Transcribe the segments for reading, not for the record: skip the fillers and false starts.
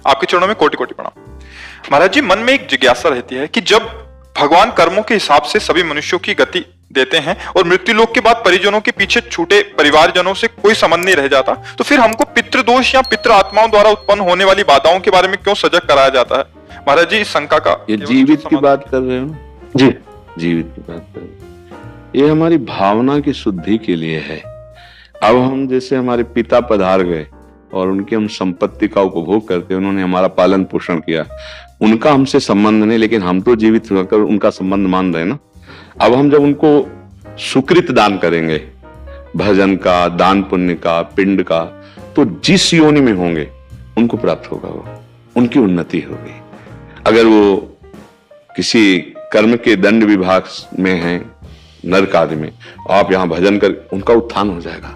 आपके चरणों में कोटि कोटि प्रणाम। महाराज जी, मन में एक जिज्ञासा रहती है कि जब भगवान कर्मों के हिसाब से सभी मनुष्यों की गति देते हैं और मृत्यु लोक के बाद परिजनों के पीछे छूटे परिवारजनों से कोई संबंध नहीं रह जाता, तो फिर हमको पितृदोष या पितृ आत्माओं द्वारा उत्पन्न होने वाली बाधाओं के बारे में क्यों सजग कराया जाता है? महाराज जी, इस शंका का ये जीवित की बात कर रहे हो? जी, जीवित की बात कर रहे हो। ये हमारी भावना की शुद्धि के लिए है। अब हम जैसे हमारे पिता पधार गए और उनकी हम संपत्ति का उपभोग करते, उन्होंने हमारा पालन पोषण किया, उनका हमसे संबंध नहीं, लेकिन हम तो जीवित होकर उनका संबंध मान रहे हैं ना। अब हम जब उनको सुकृत दान करेंगे, भजन का, दान पुण्य का, पिंड का, तो जिस योनि में होंगे उनको प्राप्त होगा, वो उनकी उन्नति होगी। अगर वो किसी कर्म के दंड विभाग में हैं, नरक आदि में, आप यहां भजन कर, उनका उत्थान हो जाएगा,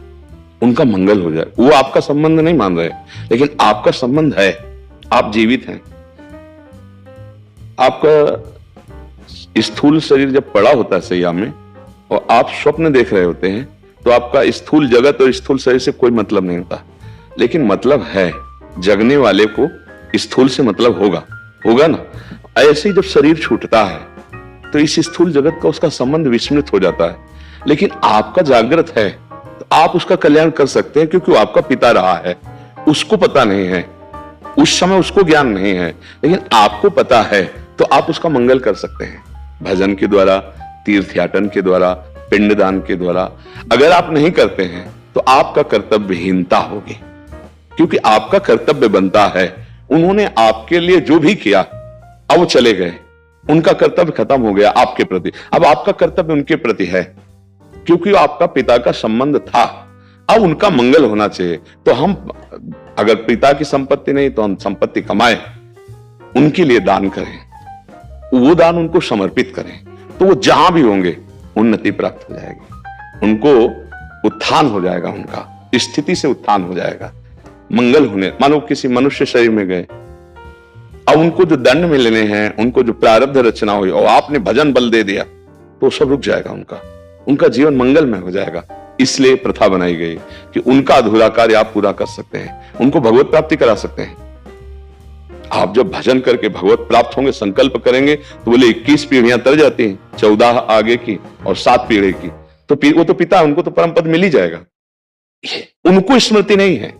उनका मंगल हो जाए। वो आपका संबंध नहीं मान रहे, लेकिन आपका संबंध है, आप जीवित हैं। आपका स्थूल शरीर जब पड़ा होता है सैया में और आप स्वप्न देख रहे होते हैं, तो आपका स्थूल जगत और स्थूल शरीर से कोई मतलब नहीं होता, लेकिन मतलब है, जगने वाले को स्थूल से मतलब होगा ना। ऐसे ही जब शरीर छूटता है तो इस स्थूल जगत का उसका संबंध विस्मृत हो जाता है, लेकिन आपका जागृत है तो आप उसका कल्याण कर सकते हैं, क्योंकि वो आपका पिता रहा है। उसको पता नहीं है, उस समय उसको ज्ञान नहीं है, लेकिन आपको पता है, तो आप उसका मंगल कर सकते हैं भजन के द्वारा, तीर्थयाटन के द्वारा, पिंडदान के द्वारा। अगर आप नहीं करते हैं तो आपका कर्तव्यहीनता होगी, क्योंकि आपका कर्तव्य बनता है। उन्होंने आपके लिए जो भी किया, अब वो चले गए, उनका कर्तव्य खत्म हो गया आपके प्रति, अब आपका कर्तव्य उनके प्रति है, क्योंकि आपका पिता का संबंध था। अब उनका मंगल होना चाहिए। तो हम अगर पिता की संपत्ति नहीं, तो हम संपत्ति कमाएं, उनके लिए दान करें, वो दान उनको समर्पित करें, तो वो जहां भी होंगे उन्नति प्राप्त हो जाएगी, उनको उत्थान हो जाएगा, उनका स्थिति से उत्थान हो जाएगा, मंगल होने। मानो किसी मनुष्य शरीर में गए, अब उनको जो दंड मिलने हैं, उनको जो प्रारब्ध रचना हुई, और आपने भजन बल दे दिया, तो सब रुक जाएगा, उनका जीवन मंगलमय हो जाएगा। इसलिए प्रथा बनाई गई कि उनका अधूरा कार्य आप पूरा कर सकते हैं, उनको भगवत प्राप्ति करा सकते हैं। आप जब भजन करके भगवत प्राप्त होंगे, संकल्प करेंगे, तो बोले 21 पीढ़ियां तर जाती हैं, 14 आगे की और 7 पीढ़ी की, तो वो तो पिता, उनको तो परम पद मिल ही जाएगा। उनको स्मृति नहीं है,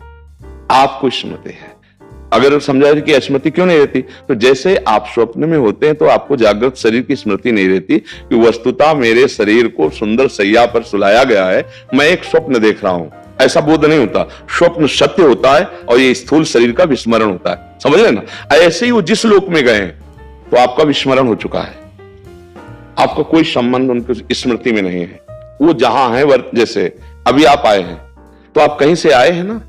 आपको स्मृति है। अगर समझा कि स्मृति क्यों नहीं रहती, तो जैसे आप स्वप्न में होते हैं तो आपको जागृत शरीर की स्मृति नहीं रहती कि वस्तुतः मेरे शरीर को सुंदर सैया पर सुलाया गया है, मैं एक स्वप्न देख रहा हूं, ऐसा बोध नहीं होता। स्वप्न सत्य होता है और ये स्थूल शरीर का विस्मरण होता है, समझ रहे ना। ऐसे ही वो जिस लोक में गए तो आपका विस्मरण हो चुका है, आपका कोई संबंध उनकी स्मृति में नहीं है। वो जहां है, जैसे अभी आप आए हैं, तो आप कहीं से आए हैं ना,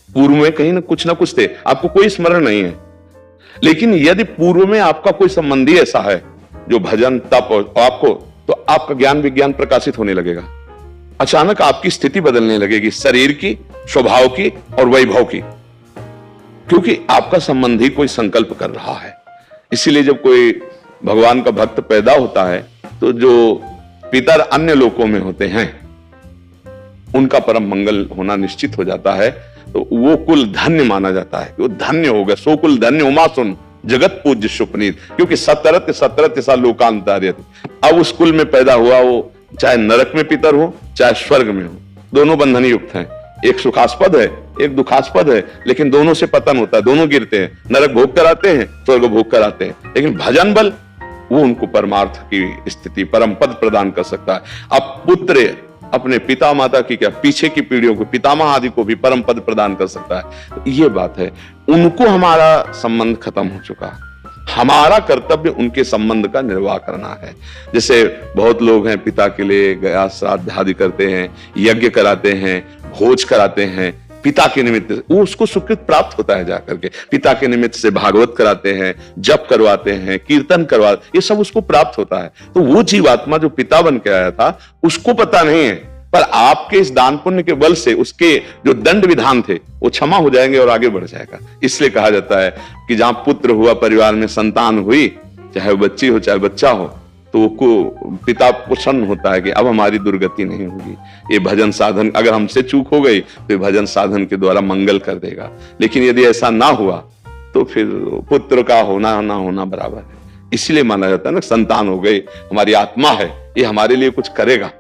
पूर्व में कहीं ना कुछ थे, आपको कोई स्मरण नहीं है। लेकिन यदि पूर्व में आपका कोई संबंधी ऐसा है जो भजन तप और आपको, तो आपका ज्ञान विज्ञान प्रकाशित होने लगेगा, अचानक आपकी स्थिति बदलने लगेगी, शरीर की, स्वभाव की और वैभव की, क्योंकि आपका संबंधी कोई संकल्प कर रहा है। इसीलिए जब कोई भगवान का भक्त पैदा होता है, तो जो पितर अन्य लोकों में होते हैं, उनका परम मंगल होना निश्चित हो जाता है। तो वो कुल धन्य माना जाता है, वो धन्य हो गया, सो कुल धन्य उमा सुन जगत पूज्य सुपनीत, क्योंकि 17 सा लोकांतर्यत। अब उस कुल में पैदा हुआ, वो चाहे नरक में पितर हो चाहे स्वर्ग में हो, दोनों बंधन युक्त हैं। एक सुखास्पद है, एक दुखास्पद है, लेकिन दोनों से पतन होता है, दोनों गिरते हैं। नरक भोग कराते हैं, स्वर्ग भोग कराते हैं, लेकिन भजन बल वो उनको परमार्थ की स्थिति, परम पद प्रदान कर सकता है। अब पुत्र अपने पिता माता की क्या, पीछे की पीढ़ियों को, पितामह आदि को भी परम पद प्रदान कर सकता है। ये बात है, उनको हमारा संबंध खत्म हो चुका है, हमारा कर्तव्य उनके संबंध का निर्वाह करना है। जैसे बहुत लोग हैं, पिता के लिए गया श्राद्ध आदि करते हैं, यज्ञ कराते हैं, भोज कराते हैं, पिता के निमित्त वो उसको सुकृत प्राप्त होता है। जाकर के पिता के निमित्त से भागवत कराते हैं, जप करवाते हैं, कीर्तन करवाते, ये सब उसको प्राप्त होता है। तो वो जीवात्मा जो पिता बन के आया था, उसको पता नहीं है, पर आपके इस दान पुण्य के बल से उसके जो दंड विधान थे वो क्षमा हो जाएंगे और आगे बढ़ जाएगा। इसलिए कहा जाता है कि जहां पुत्र हुआ, परिवार में संतान हुई, चाहे वो बच्ची हो चाहे बच्चा हो, तो को पिता प्रसन्न होता है कि अब हमारी दुर्गति नहीं होगी। ये भजन साधन, अगर हमसे चूक हो गई तो ये भजन साधन के द्वारा मंगल कर देगा। लेकिन यदि ऐसा ना हुआ तो फिर पुत्र का होना ना होना बराबर है। इसलिए माना जाता है ना, संतान हो गए, हमारी आत्मा है, ये हमारे लिए कुछ करेगा।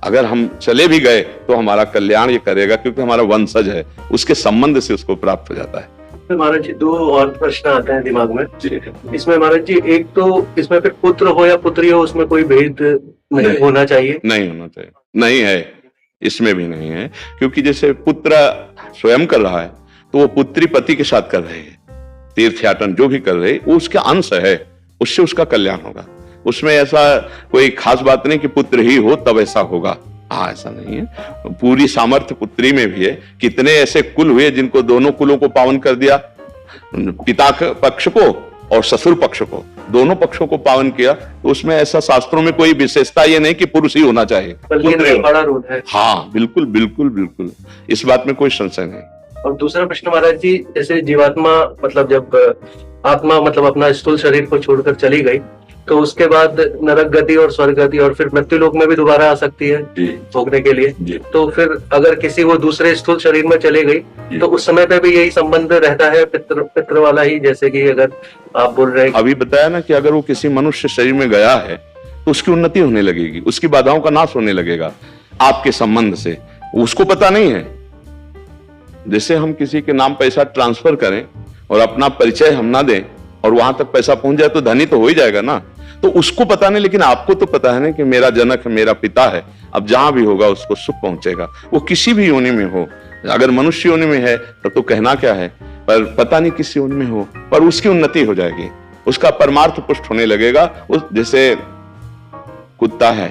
अगर हम चले भी गए तो हमारा कल्याण ये करेगा, क्योंकि हमारा वंशज है, उसके संबंध से उसको प्राप्त हो जाता है। महाराज जी, दो और प्रश्न आते हैं दिमाग में इसमें महाराज जी। एक तो इसमें फिर पुत्र हो या पुत्री हो, उसमें कोई भेद नहीं होना चाहिए? नहीं होना चाहिए, नहीं है, इसमें भी नहीं है। क्योंकि जैसे पुत्र स्वयं कर रहा है तो वो पुत्री पति के साथ कर रही है, तीर्थयाटन जो भी कर रही है वो उसका अंश है, उससे उसका कल्याण होगा। उसमें ऐसा कोई खास बात नहीं कि पुत्र ही हो तब ऐसा होगा, हाँ ऐसा नहीं है। पूरी सामर्थ्य पुत्री में भी है। कितने ऐसे कुल हुए जिनको दोनों कुलों को पावन कर दिया, पिता पक्ष को और ससुर पक्ष को, दोनों पक्षों को पावन किया। तो उसमें ऐसा शास्त्रों में कोई विशेषता ये नहीं कि पुरुष ही होना चाहिए, बड़ा रोल है। हाँ बिल्कुल बिल्कुल बिल्कुल, इस बात में कोई संशय नहीं। और दूसरा प्रश्न महाराज जी, जैसे जीवात्मा मतलब जब आत्मा मतलब अपना स्थूल शरीर को छोड़कर चली गई तो उसके बाद नरक गति और स्वर्ग गति और फिर मृत्यु लोक में भी दोबारा आ सकती है भोगने के लिए। तो फिर अगर किसी वो दूसरे स्थूल शरीर में चले गई तो उस समय पे भी यही संबंध रहता है, पितृ वाला ही, जैसे कि अगर आप बोल रहे हैं अभी बताया ना कि अगर वो किसी मनुष्य शरीर में गया है तो उसकी उन्नति होने लगेगी, उसकी बाधाओं का नाश होने लगेगा आपके संबंध से, उसको पता नहीं है। जैसे हम किसी के नाम पैसा ट्रांसफर करें और अपना परिचय हम ना दें और वहां तक पैसा पहुंच जाए तो धनी तो हो ही जाएगा ना। तो उसको पता नहीं, लेकिन आपको तो पता है ना कि मेरा जनक मेरा पिता है, अब जहां भी होगा उसको सुख पहुंचेगा, वो किसी भी योनि में हो। अगर मनुष्य योनि में है तब तो कहना क्या है, पर पता नहीं किस योनि में हो, पर उसकी उन्नति हो जाएगी, उसका परमार्थ पुष्ट होने लगेगा। उस जैसे कुत्ता है,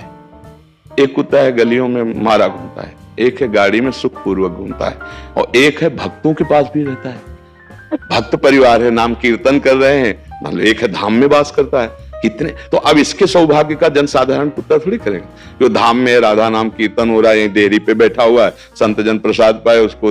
एक कुत्ता है गलियों में मारा घूमता है, एक है गाड़ी में सुख पूर्वक घूमता है, और एक है भक्तों के पास भी रहता है, भक्त परिवार है, नाम कीर्तन कर रहे हैं, मतलब एक है धाम में वास करता है। कितने तो अब इसके सौभाग्य का जनसाधारण पुत्र थोड़ी करेगा, जो धाम में राधा नाम कीर्तन हो रहा है, डेयरी पे बैठा हुआ है, संत जन प्रसाद पाए उसको